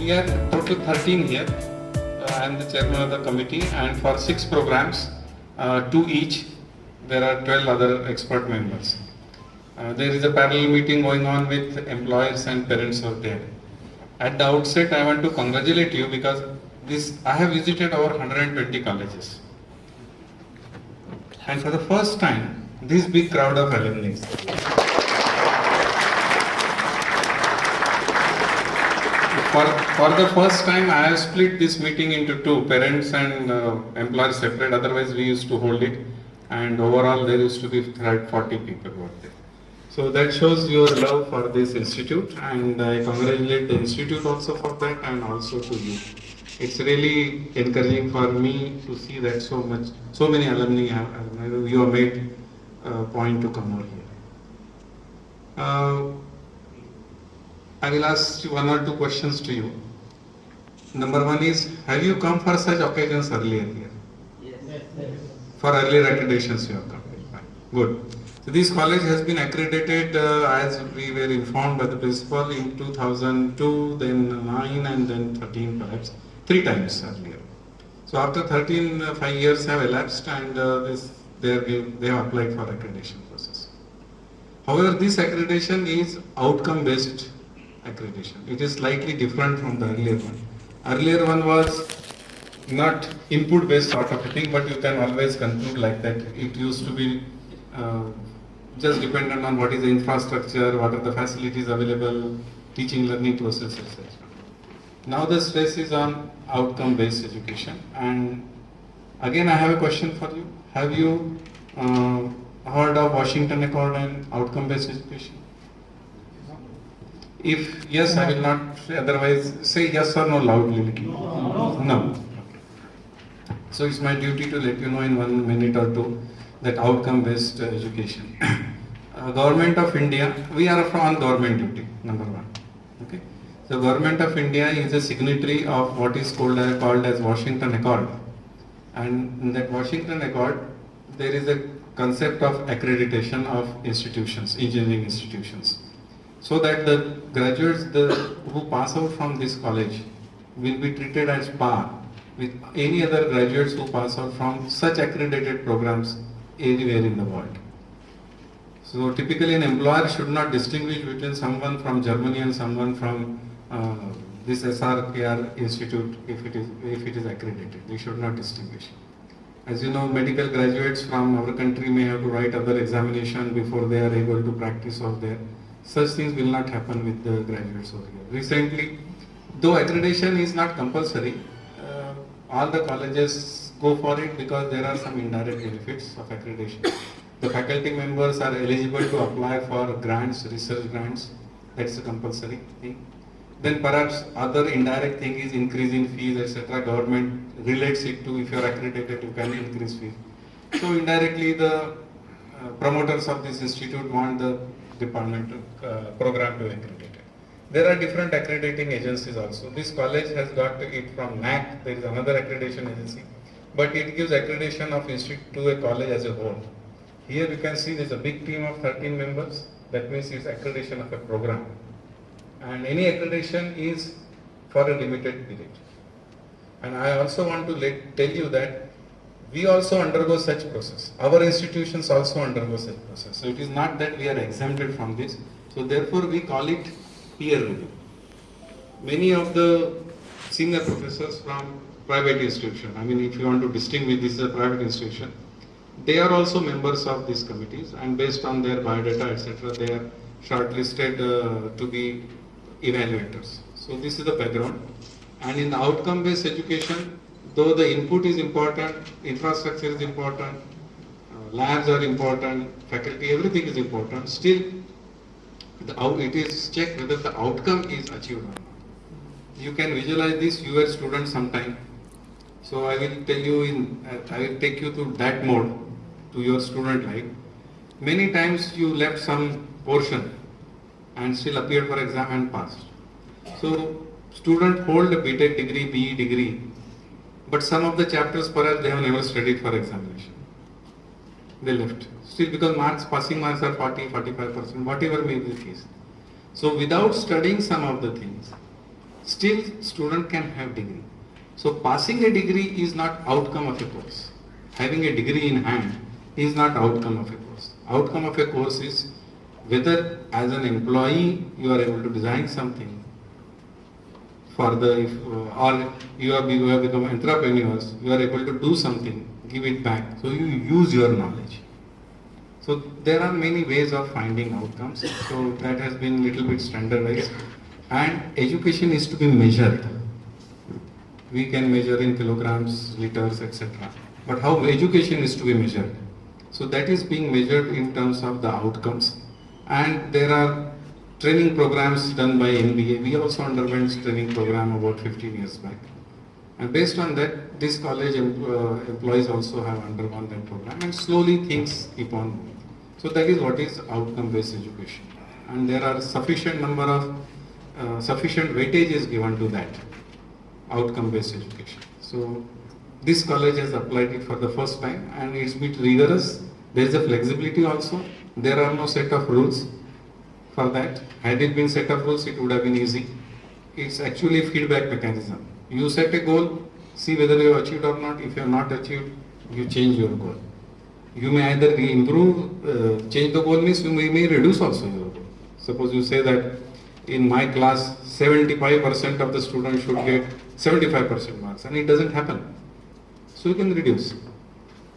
We are total 13 here. I am the chairman of the committee, and for 6 programs, 2 each, there are 12 other expert members. There is a parallel meeting going on with employers and parents out there. At the outset, I want to congratulate you because I have visited over 120 colleges. And for the first time, this big crowd of alumni. For the first time, I have split this meeting into 2, parents and employers separate. Otherwise, we used to hold it, and overall there used to be 40 people were there. So that shows your love for this institute, and I congratulate the institute also for that, and also to you. It's really encouraging for me to see that so many alumni you have made a point to come over here. I will ask you 1 or 2 questions to you. Number 1 is, have you come for such occasions earlier here? Yes. For earlier accreditations you have come. Fine. Good. So this college has been accredited as we were informed by the principal in 2002, then 9 and then 13 perhaps, 3 times earlier. So after 13, 5 years have elapsed, and they have applied for accreditation process. However, this accreditation is outcome based accreditation. It is slightly different from the earlier one. Earlier one was not input based sort of a thing, but you can always conclude like that. It used to be just dependent on what is the infrastructure, what are the facilities available, teaching learning process, etc. Now the stress is on outcome based education. And again, I have a question for you. Have you heard of Washington Accord and outcome based education? If yes, I will not say, otherwise say yes or no loudly. No. Okay. So it's my duty to let you know in 1 minute or 2 that outcome based education. Government of India, we are on government duty, number 1. Okay. So Government of India is a signatory of what is called as Washington Accord. And in that Washington Accord, there is a concept of accreditation of institutions, engineering institutions, so that the graduates who pass out from this college will be treated as par with any other graduates who pass out from such accredited programs anywhere in the world. So typically an employer should not distinguish between someone from Germany and someone from this SRKR institute if it is accredited. They should not distinguish. As you know, medical graduates from our country may have to write other examination before they are able to practice over there. Such things will not happen with the graduates over here. Recently, though accreditation is not compulsory, all the colleges go for it because there are some indirect benefits of accreditation. The faculty members are eligible to apply for grants, research grants. That's a compulsory thing. Then perhaps other indirect thing is increase in fees, etc. Government relates it to if you are accredited, you can increase fees. So indirectly, the promoters of this institute want the department program to accredit it. There are different accrediting agencies also. This college has got it from NAAC. There is another accreditation agency, but it gives accreditation of institute to a college as a whole. Here you can see there is a big team of 13 members. That means it's accreditation of a program. And any accreditation is for a limited period. And I also want to tell you that we also undergo such process. Our institutions also undergo such process. So it is not that we are exempted from this. So therefore we call it peer review. Many of the senior professors from private institution, I mean if you want to distinguish this is a private institution, they are also members of these committees, and based on their biodata, etc., they are shortlisted to be evaluators. So this is the background. And in the outcome-based education, though the input is important, infrastructure is important, labs are important, faculty, everything is important, still it is checked whether the outcome is achieved or not. You can visualize this, you were student sometime. So I will tell you I will take you to that mode, to your student life. Many times you left some portion and still appeared for exam and passed. So student hold a BTech degree, BE degree, but some of the chapters perhaps they have never studied for examination. They left. Still because passing marks are 40, 45%, whatever may be the case. So without studying some of the things, still student can have degree. So passing a degree is not outcome of a course. Having a degree in hand is not outcome of a course. Outcome of a course is whether as an employee you are able to design something for the, or you have become entrepreneurs, you are able to do something, give it back. So you use your knowledge. So there are many ways of finding outcomes. So that has been little bit standardized. And education is to be measured. We can measure in kilograms, liters, etc. But how education is to be measured? So that is being measured in terms of the outcomes. And there are training programs done by NBA. We also underwent training program about 15 years back. And based on that, this college employees also have undergone that program, and slowly things keep on moving. So that is what is outcome-based education. And there are sufficient number of, sufficient weightage is given to that outcome-based education. So this college has applied it for the first time, and it's a bit rigorous. There is a flexibility also. There are no set of rules for that. Had it been set of rules, it would have been easy. It's actually a feedback mechanism. You set a goal, see whether you have achieved or not. If you have not achieved, you change your goal. You may either improve, change the goal means you may reduce also your goal. Suppose you say that in my class 75% of the students should get 75% marks, and it doesn't happen. So you can reduce.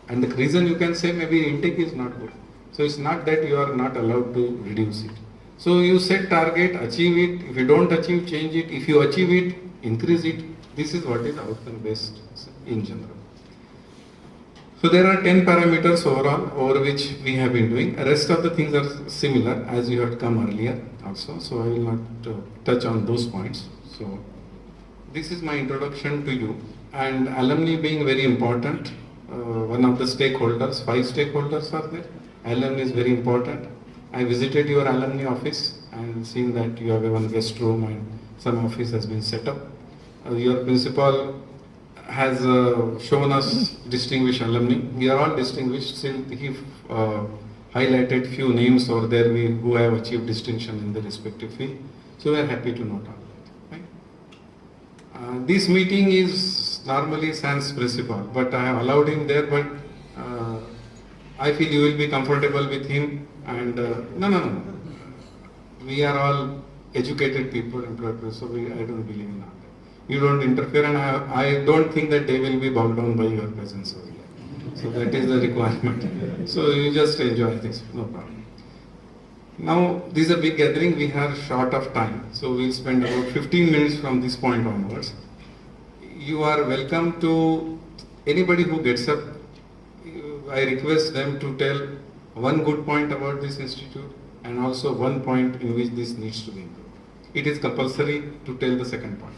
And the reason you can say maybe intake is not good. So it's not that you are not allowed to reduce it. So you set target, achieve it. If you don't achieve, change it. If you achieve it, increase it. This is what is outcome based in general. So there are 10 parameters overall over which we have been doing. The rest of the things are similar as you had come earlier also. So I will not touch on those points. So this is my introduction to you. And alumni being very important, one of the stakeholders, 5 stakeholders are there. Alumni is very important. I visited your alumni office and seen that you have one guest room and some office has been set up. Your principal has shown us distinguished alumni. We are all distinguished. Still, he highlighted few names over there who have achieved distinction in the respective field. So we are happy to note all that. Right? This meeting is normally sans principal, but I have allowed him there. But I feel you will be comfortable with him. And no. We are all educated people, so I don't believe in that. You don't interfere, and I don't think that they will be bogged down by your presence over here. So that is the requirement. So you just enjoy this, no problem. Now, this is a big gathering, we are short of time. So we'll spend about 15 minutes from this point onwards. You are welcome to, anybody who gets up, I request them to tell one good point about this institute and also one point in which this needs to be improved. It is compulsory to tell the second point.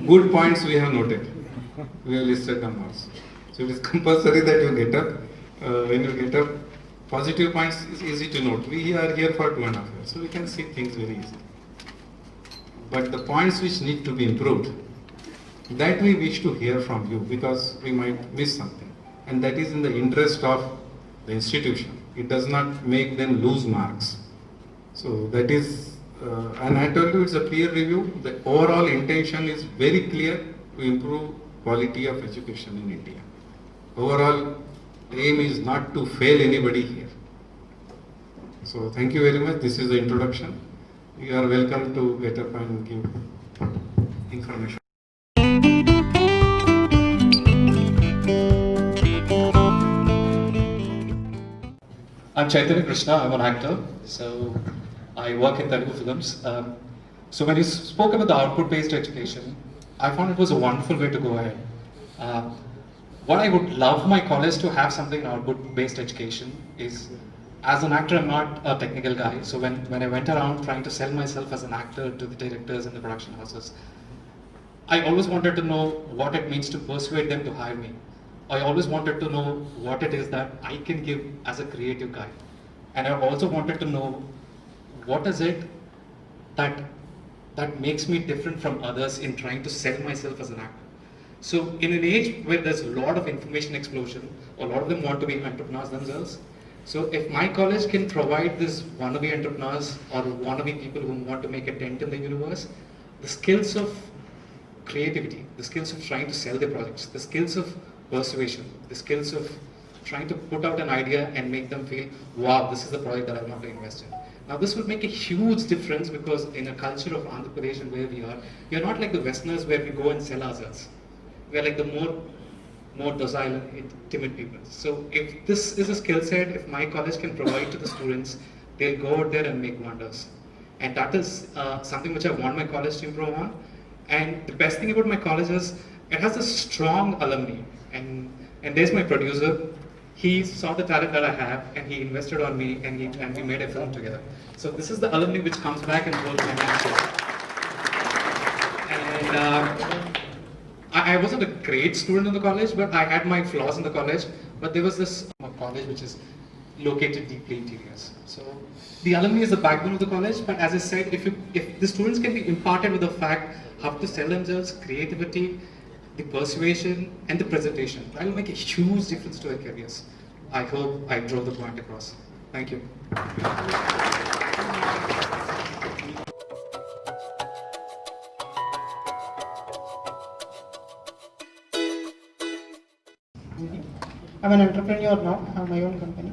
Good points we have noted. We have listed them also. So it is compulsory that you get up. When you get up, positive points is easy to note. We are here for 2.5 years, so we can see things very easily. But the points which need to be improved, that we wish to hear from you because we might miss something. And that is in the interest of the institution. It does not make them lose marks. So that is, and I told you it's a peer review. The overall intention is very clear to improve quality of education in India. Overall aim is not to fail anybody here. So thank you very much. This is the introduction. You are welcome to get up and give information. I'm Chaitanya Krishna, I'm an actor, so I work in Telugu films. So when you spoke about the output-based education, I found it was a wonderful way to go ahead. What I would love my college to have something in output-based education is, as an actor, I'm not a technical guy, so when I went around trying to sell myself as an actor to the directors and the production houses, I always wanted to know what it means to persuade them to hire me. I always wanted to know what it is that I can give as a creative guy. And I also wanted to know what is it that makes me different from others in trying to sell myself as an actor. So in an age where there's a lot of information explosion, a lot of them want to be entrepreneurs themselves. So if my college can provide this wannabe entrepreneurs or wannabe people who want to make a dent in the universe, the skills of creativity, the skills of trying to sell their projects, the skills of persuasion, the skills of trying to put out an idea and make them feel, wow, this is the project that I want to invest in. Now, this would make a huge difference because in a culture of Andhra Pradesh and where we are not like the Westerners where we go and sell ourselves. We are like the more docile and timid people. So if this is a skill set, if my college can provide to the students, they'll go out there and make wonders. And that is something which I want my college to improve on. And the best thing about my college is it has a strong alumni. And there's my producer. He saw the talent that I have and he invested on me and we made a film together. So this is the alumni which comes back and holds my hand. And I wasn't a great student in the college, but I had my flaws in the college. But there was this college which is located deeply interiors. So the alumni is the backbone of the college. But as I said, if the students can be imparted with the fact how to sell themselves, creativity, the persuasion, and the presentation, that will make a huge difference to their careers. I hope I drove the point across. Thank you. I'm an entrepreneur now, I have my own company.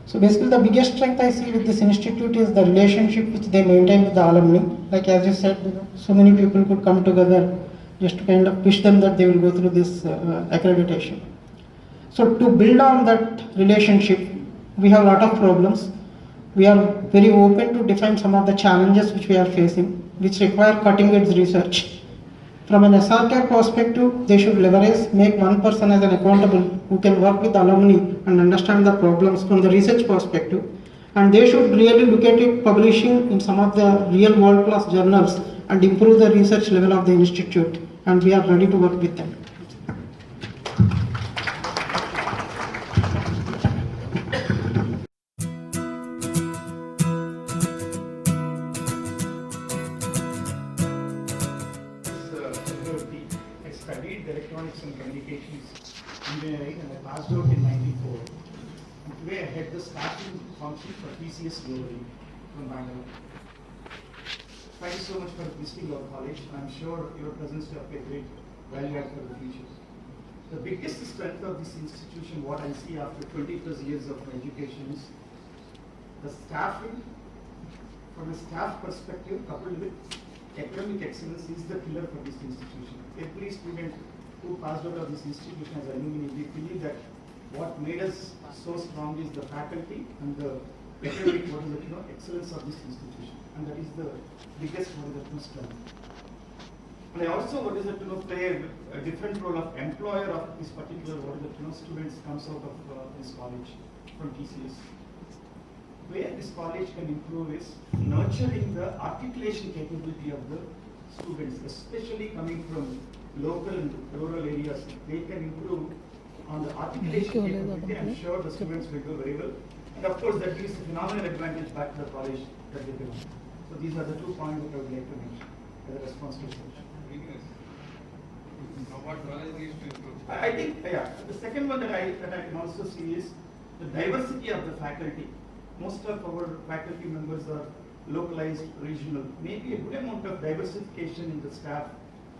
So basically the biggest strength I see with this institute is the relationship which they maintain with the alumni. Like as you said, so many people could come together just to kind of push them that they will go through this accreditation. So to build on that relationship, we have a lot of problems. We are very open to define some of the challenges which we are facing, which require cutting edge research. From an SRK perspective, they should leverage, make one person as an accountable who can work with alumni and understand the problems from the research perspective. And they should really look at it publishing in some of the real world class journals and improve the research level of the institute. And we are ready to work with them. I studied electronics and communications engineering and I passed out in '94. And today I head the staffing function for TCS globally from Bangalore. Thank you so much for visiting our college. I'm sure your presence will be a great value add for the future. The biggest strength of this institution, what I see after 20 plus years of education, is the staffing. From a staff perspective, coupled with academic excellence, is the pillar for this institution. Every student who passed out of this institution as alumni, we believe that what made us so strong is the faculty and the academic excellence of this institution, and that is the biggest strength. And I also play a different role of employer of this particular students comes out of this college from TCS. Where this college can improve is nurturing the articulation capability of the students, especially coming from local and rural areas. They can improve on the articulation capability. I'm sure the students will do very well. And of course, that gives a phenomenal advantage back to the college that they belong. So these are the 2 points that I would like to mention as a response to the question. What college needs to improve? I think, the second one that I can also see is the diversity of the faculty. Most of our faculty members are localized, regional. Maybe a good amount of diversification in the staff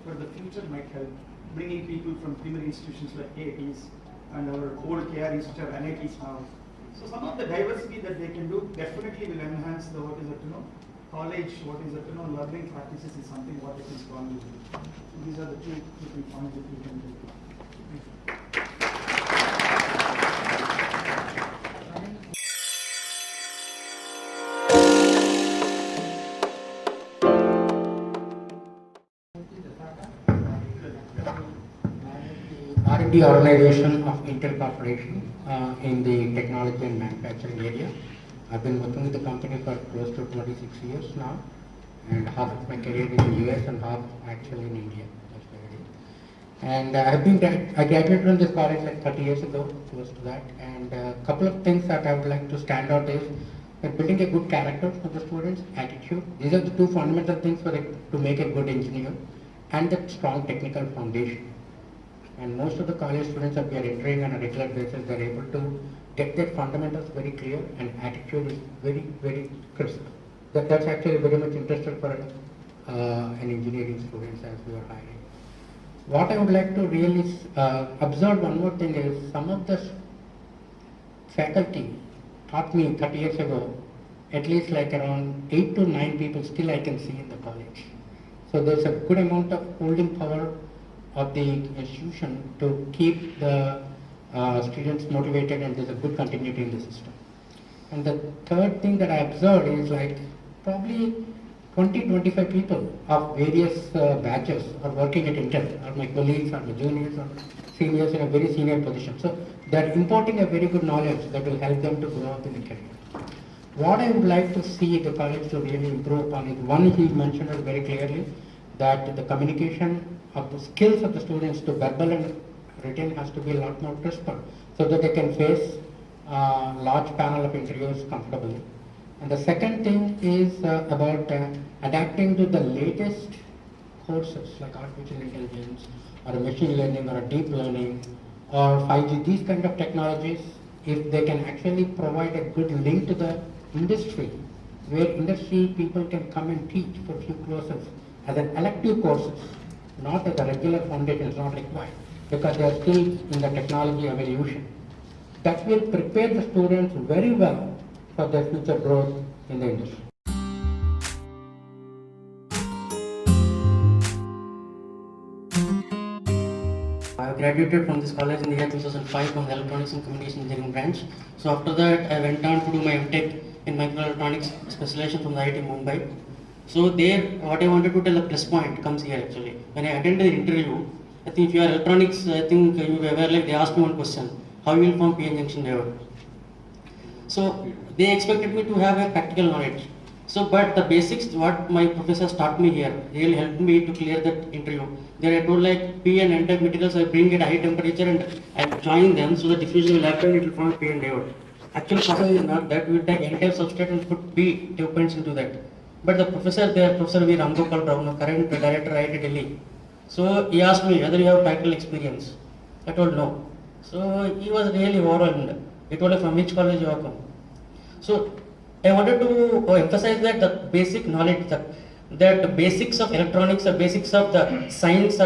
for the future might help, bringing people from primary institutions like KITs and our old KR institute of NITs now. So some of the diversity that they can do definitely will enhance the college, learning practices is something what I can strongly do. So these are the two points that we can do. R&D organization of Intel Corporation in the technology and manufacturing area. I've been working with the company for close to 26 years now, and half of my career in the US and half actually in India. And I graduated from this college like 30 years ago, close to that. And a couple of things that I would like to stand out is that building a good character for the students, attitude. These are the 2 fundamental things to make a good engineer, and that strong technical foundation. And most of the college students that we are entering on a regular basis, they're able to get their fundamentals very clear and attitude is very, very crisp. That's actually very much interested for and engineering students as we are hiring. What I would like to really observe one more thing is some of the faculty taught me 30 years ago, at least like around 8 to 9 people still I can see in the college. So there's a good amount of holding power of the institution to keep the students motivated, and there's a good continuity in the system. And the third thing that I observed is like probably 20-25 people of various batches are working at Intel, or my colleagues, or my juniors, or seniors in a very senior position. So they're importing a very good knowledge that will help them to grow up in the career. What I would like to see the college to really improve upon is, one, he mentioned it very clearly, that the communication of the skills of the students to verbal and written has to be a lot more crisper, so that they can face large panel of interviews comfortably. And the second thing is about adapting to the latest courses like artificial intelligence or machine learning or deep learning or 5G, these kind of technologies. If they can actually provide a good link to the industry, where industry people can come and teach for a few courses as an elective courses, not as a regular foundation, is not required, because they are still in the technology evolution. That will prepare the students very well for their future growth in the industry. I graduated from this college in the year 2005 from the Electronics and Communication Engineering branch. So after that, I went on to do my MTech in microelectronics specialization from the IIT Mumbai. So there, what I wanted to tell, a plus point comes here actually. When I attended the interview, I think if you are electronics, I think you were aware, like they asked me one question: how you will form PN junction diode? So they expected me to have a practical knowledge. So, but the basics, what my professors taught me here, really helped me to clear that interview. There I told like P and N-type materials I bring at high temperature and I join them, so the diffusion will happen, it will form a P and diode. Actual process is not that. We will take N-type substrate and put P dopants into that. But the professor there, Professor V. Ramgopal Rao, current director IIT Delhi. So he asked me whether you have practical experience. I told no. So he was really overwhelmed. He told me, from which college you are from. So I wanted to emphasize that the basic knowledge, that the basics of electronics, the basics of the science,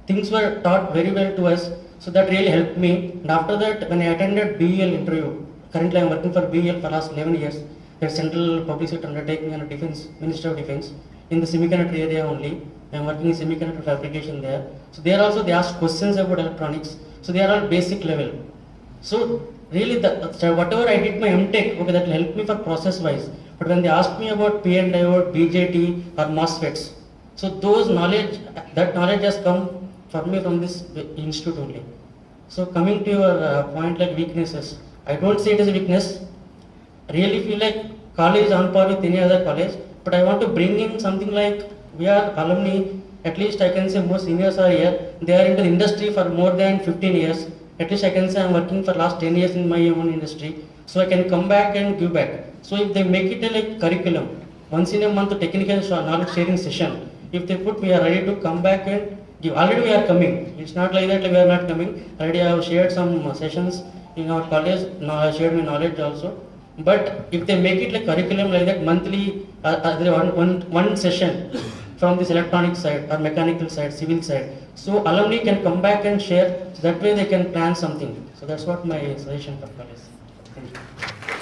things were taught very well to us. So that really helped me. And after that, when I attended BEL interview, currently I am working for BEL for last 11 years. They are central public sector undertaking and Defense, Ministry of Defense, in the semiconductor area only. I am working in semiconductor fabrication there. So there also they asked questions about electronics. So they are all basic level. So really, whatever I did my MTech, okay, that will help me for process wise. But when they asked me about PN diode, BJT or MOSFETs, so those knowledge, that knowledge has come for me from this institute only. So coming to your point like weaknesses, I don't say it as a weakness. Really feel like college is on par with any other college, but I want to bring in something like, we are alumni, at least I can say most seniors are here, they are into the industry for more than 15 years. At least I can say I'm working for last 10 years in my own industry, so I can come back and give back. So if they make it a like curriculum, once in a month a technical knowledge sharing session, if they put, we are ready to come back and give. Already we are coming. It's not like that like we are not coming. Already I have shared some sessions in our college. Now I shared my knowledge also. But if they make it like curriculum like that monthly, one session from this electronic side or mechanical side, civil side, so alumni can come back and share. So that way they can plan something. So that's what my suggestion for college. Thank you.